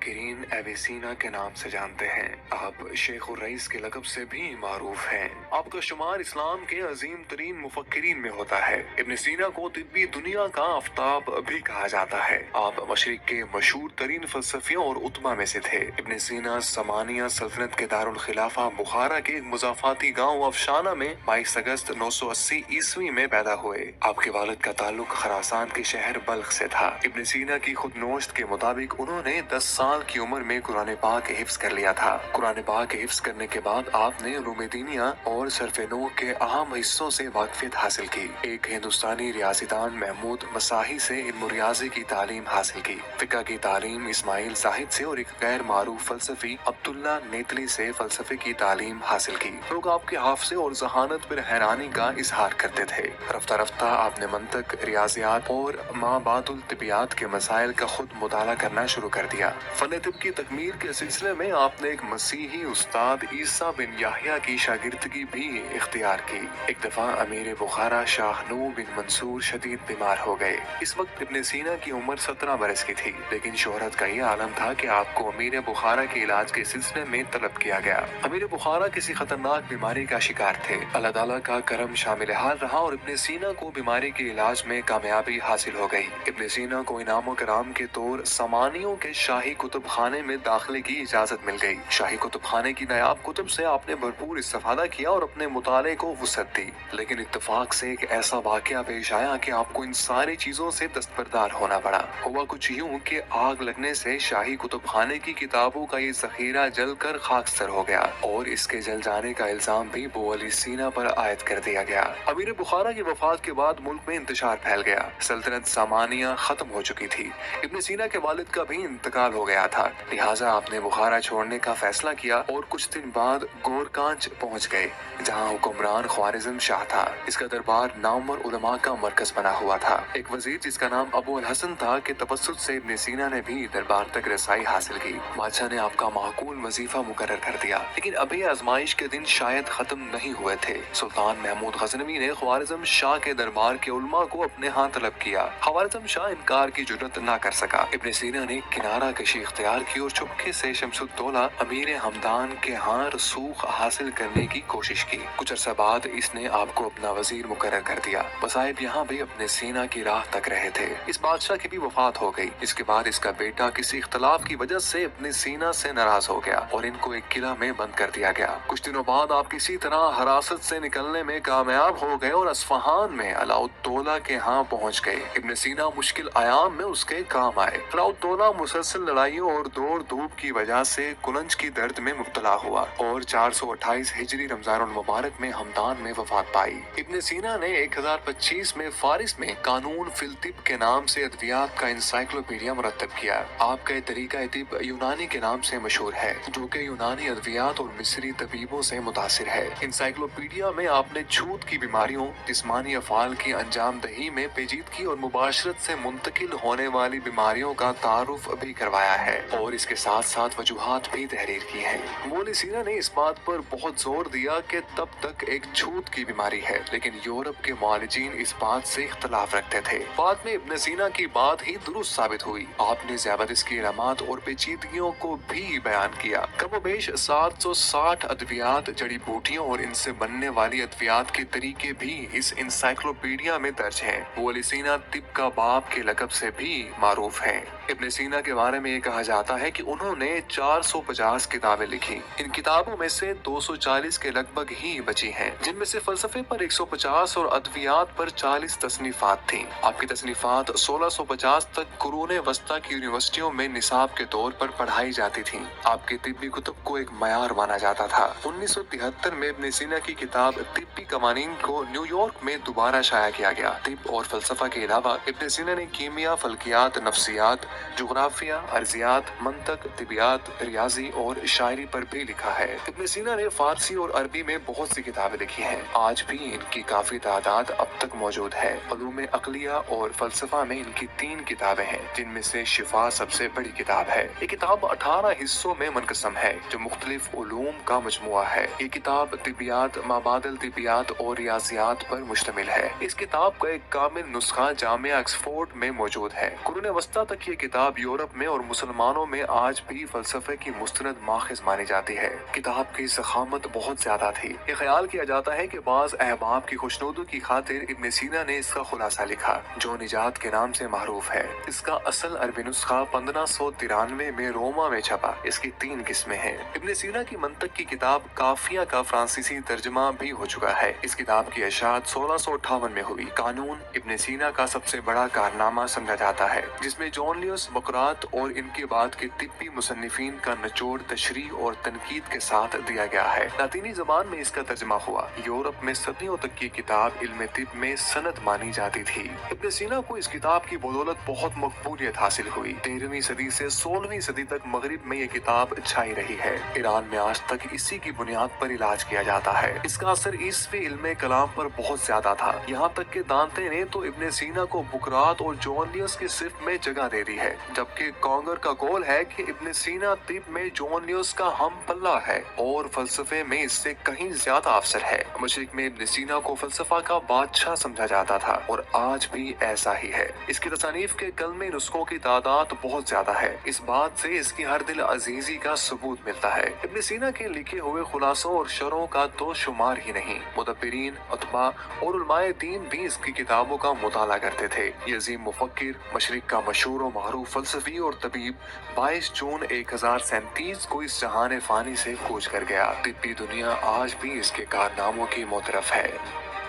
मुफक्किरीन एविसीना के नाम से जानते हैं। आप शेख उर रईस के लक़ब से भी मारूफ हैं। आपका शुमार इस्लाम के अजीम तरीन मुफक्किरीन में होता है। इब्न सीना को तिब्बी दुनिया का आफ्ताब भी कहा जाता है। आप मशरिक के मशहूर तरीन फलसफियों और उतमा में से थे। इब्न सीना समानिया सल्तनत के दारुल खिलाफा बुखारा के एक मुजाफाती गाँव अफशाना में 22 अगस्त 980 ईस्वी में पैदा हुए। आपके वालिद का ताल्लुक खरासान के शहर बल्ख से था। इब्न सीना की खुद नोश्त के मुताबिक उन्होंने 10 साल की उम्र में कुरान पाक हिफ्ज कर लिया था। कुरान पाक हिफ्ज करने के बाद आपने उलूम दीनिया और सर्फ नो के अहम हिस्सों से वाकफियत हासिल की। एक हिंदुस्तानी रियाजीदान महमूद मसाही से इल्म रियाजी की तालीम हासिल की। फिका की तालीम इस्माइल जाहिद से और एक गैर मारूफ फलसफी अब्दुल्ला नेतली से फलसफे की तालीम हासिल की। लोग आपके हाफजे और जहानत पर हैरानी का इजहार करते थे। रफ्ता रफ्ता आपने मंतक, रियाजियात और माबादुल तिबियात के मसाइल का खुद मुताला करना शुरू कर दिया। फन तिब की तकमील के सिलसिले में आपने एक मसीही उस्ताद ईसा बिन याहिया की शागिर्दगी भी इख्तियार की। एक दफा अमीर बुखारा शाहनू बिन मंसूर शदीद बीमार हो गए। इस वक्त इब्न सीना की उम्र 17 बरस की थी, लेकिन शोहरत का ये आलम था कि आपको अमीर बुखारा के इलाज के सिलसिले में तलब किया गया। अमीर बुखारा किसी खतरनाक बीमारी का शिकार थे। अल्लाह ताला का करम शामिल हाल रहा और इब्न सीना को बीमारी के इलाज में कामयाबी हासिल हो गई। इब्न सीना को इनाम कराम के तौर समानियों के शाही कुतुब खाने में दाखिले की इजाजत मिल गई। शाही कुतुब खाने की नायाब कुतुब से आपने भरपूर इस्तेफादा किया और अपने मुताले को वुसअत दी। लेकिन इत्तेफाक से एक ऐसा वाकया पेश आया कि आपको इन सारी चीजों से दस्तबरदार होना पड़ा। हुआ कुछ यूं कि आग लगने से शाही कुतुब खाने की किताबों का ये जखीरा जलकर खाकसर हो गया और इसके जल जाने का इल्जाम भी बो अली सीना पर आयद कर दिया गया। अमीर बुखारा की वफात के बाद मुल्क में इंतशार फैल गया। सल्तनत सामानिया खत्म हो चुकी थी। इब्न सीना के वालिद का भी इंतकाल हो गया था। लिहाजा आपने बुखारा छोड़ने का फैसला किया और कुछ दिन बाद गोरकांच पहुंच गए, जहां हुक्मरान ख्वारिज़्म शाह था। इसका दरबार नाउमर उलमा का मरकज बना हुआ था। एक वजीर जिसका नाम अबू अल हसन था के तवस्सुत से इब्न सीना ने भी दरबार तक रसाई हासिल की। बादशाह ने आपका माकूल वजीफा मुकर्रर कर दिया, लेकिन अभी आजमाइश के दिन शायद खत्म नहीं हुए थे। सुल्तान महमूद गजनवी ने ख्वारिज़्म शाह के दरबार के उलमा को अपने हाथ तलब किया। ख्वारिज़्म शाह इनकार की जुर्रत न कर सका। इब्न सीना ने किनारा कशी इख्तियार की और चुपके से शमसुद्दौला अमीर हमदान के यहाँ रसूख हासिल करने की कोशिश की। कुछ अर्सा बाद इसने आपको अपना वजीर मुकर्रर कर दिया। वसाइब यहाँ भी अपने सीना की राह तक रहे थे। इस बादशाह की भी वफात हो गई। इसके बाद इसका बेटा किसी इख्तलाफ की वजह से अपने सीना से नाराज हो गया और इनको एक किला में बंद कर दिया गया। कुछ दिनों बाद आप किसी तरह हिरासत से निकलने में कामयाब हो गए और अस्फहान में अलाउद्दौला के यहाँ पहुँच गए। इब्न सीना मुश्किल आयाम में उसके काम आए। अलाउद्दौला मुसलसल लड़ाइयों और दौड़ धूप की वजह से कुलंज की दर्द में मुब्तला हुआ और 428 हिजरी रमजानुल मुबारक में हमदान में वफात पाई। इब्न सीना ने 1025 में फारिस में कानून फिल तिब के नाम से अद्वियात का इंसाइक्लोपीडिया मुरतब किया। आपका तरीका तिब यूनानी के नाम से मशहूर है, जो कि यूनानी अद्वियात और मिस्री तबीबों से मुतासिर है। इंसाइक्लोपीडिया में आपने छूत की बीमारियों, जिस्मानी अफाल की अंजाम दही में पेचीदगी और मुबाशरत से मुंतकिल होने वाली बीमारियों का तारुफ भी करवाया है और इसके साथ साथ वजूहात भी तहरीर की है। अबू सीना ने इस बात पर बहुत जोर दिया कि तब तक एक छूत की बीमारी है, लेकिन यूरोप के मुआलिजीन इस बात से इख्तलाफ रखते थे। बाद में इब्न सीना की बात ही दुरुस्त साबित हुई। आपने ज़्यादतिस की अलामात और पेचीदगियों को भी बयान किया। कमोबेश 760 अद्वियात, जड़ी बूटियों और इनसे बनने वाली अद्वियात के तरीके भी इस इंसाइक्लोपीडिया में दर्ज हैं। वो अली सीना तिब का बाप के लकब से भी मारूफ हैं। इब्न सीना के बारे में ये कहा जाता है कि उन्होंने 450 किताबें लिखी। इन किताबों में से 240 के लगभग ही बची हैं, जिनमें से फलसफे पर 150 और अद्वियात पर 40 तसनीफात थीं। आपकी तसनीफात 1650 तक कुरूने वस्ता की यूनिवर्सिटियों में निसाब के तौर पर पढ़ाई जाती थीं। आपके तिब्बी कुतुब को एक मयार माना जाता था। 1973 में इब्न सीना की किताब तिब्बी कवानीन को न्यूयॉर्क में दोबारा शाया किया गया। तिब और फलसफा के अलावा इब्न सीना ने कीमिया, फल्कियात, नफ्सियात, जुग्राफिया, अर्जियात, मंतक, तिबियात, रियाजी और शायरी पर भी लिखा है। इब्न सीना ने फारसी और अरबी में बहुत सी किताबें लिखी हैं। आज भी इनकी काफी तादाद अब तक मौजूद है। उलूम अक़लिया और फलसफा में इनकी 3 किताबें हैं, जिनमें से शिफा सबसे बड़ी किताब है। ये किताब 18 हिस्सों में मुनक़सम है, जो मुख्तलिफ उलूम का मजमुआ है। ये किताब तिबियात, माबादिल तिबियात और रियाजियात पर मुश्तमिल है। इस किताब का एक कामिल नुस्खा जामिया ऑक्सफोर्ड में मौजूद है। कुरूने वस्ता तक ये किताब यूरोप में और मुसलमान मुसलमानों में आज भी फलसफे की मुस्तनद माखिज मानी जाती है। किताब की ज़खामत बहुत ज्यादा थी। ये ख्याल किया जाता है कि बाज़ अहबाब की खुशनुदी की खातिर इब्न सीना ने इसका खुलासा लिखा, जो निजात के नाम से मारूफ है। इसका असल अरबी नुस्खा 1593 में रोमा में छपा। इसकी 3 किस्में हैं। इब्न सीना की मंतक की किताब काफिया का फ्रांसीसी तर्जमा भी हो चुका है। इस किताब की इशाअत 1658 में हुई। कानून इब्न सीना का सबसे बड़ा कारनामा समझा जाता है, जिसमें जॉन लियोस बकरात और इनके बाद के तिब्बी मुसन्निफीन का निचोड़ तशरीह और तनकीद के साथ दिया गया है। लातीनी जबान में इसका तर्जमा हुआ। यूरोप में सदियों तक की किताब इल्म तिब में सनद मानी जाती थी। इब्न सीना को इस किताब की बदौलत बहुत मकबूलियत हासिल हुई। 13वीं सदी से 16वीं सदी तक मगरिब में ये किताब छाई रही है। ईरान में आज तक इसी की बुनियाद पर इलाज किया जाता है। इसका असर ईसवी इल्म कलाम पर बहुत ज्यादा था। यहाँ तक के दांते ने तो इब्न सीना को बुकरात और जॉन लियोस के सिर्फ में जगह दे दी है, जबकि कॉन्गर का कौल है कि इब्न सीना तिब में जॉन लियोस का हम पल्ला है और फलसफे में इससे कहीं ज्यादा अफसर है। मशरिक में इब्न सीना को फलसफा का बादशाह समझा जाता था और आज भी ऐसा ही है। इसकी तसानीफ के कलमे नुस्खों की तादाद बहुत ज्यादा है। इस बात से इसकी हर दिल अजीजी का सबूत मिलता है। इब्न सीना के लिखे हुए खुलासों और शरों का तो शुमार ही नहीं। मुदब्बिरीन, अतबा और उलमाए दीन भी इसकी किताबों का मुताला करते थे। ये अजीम मुफक्किर मशरिक का मशहूर और मारूफ फलसफी और तबीब 22 जून 1037 को इस जहान फानी से कूच कर गया। तिब्बी दुनिया आज भी इसके कारनामों की मोतरफ है।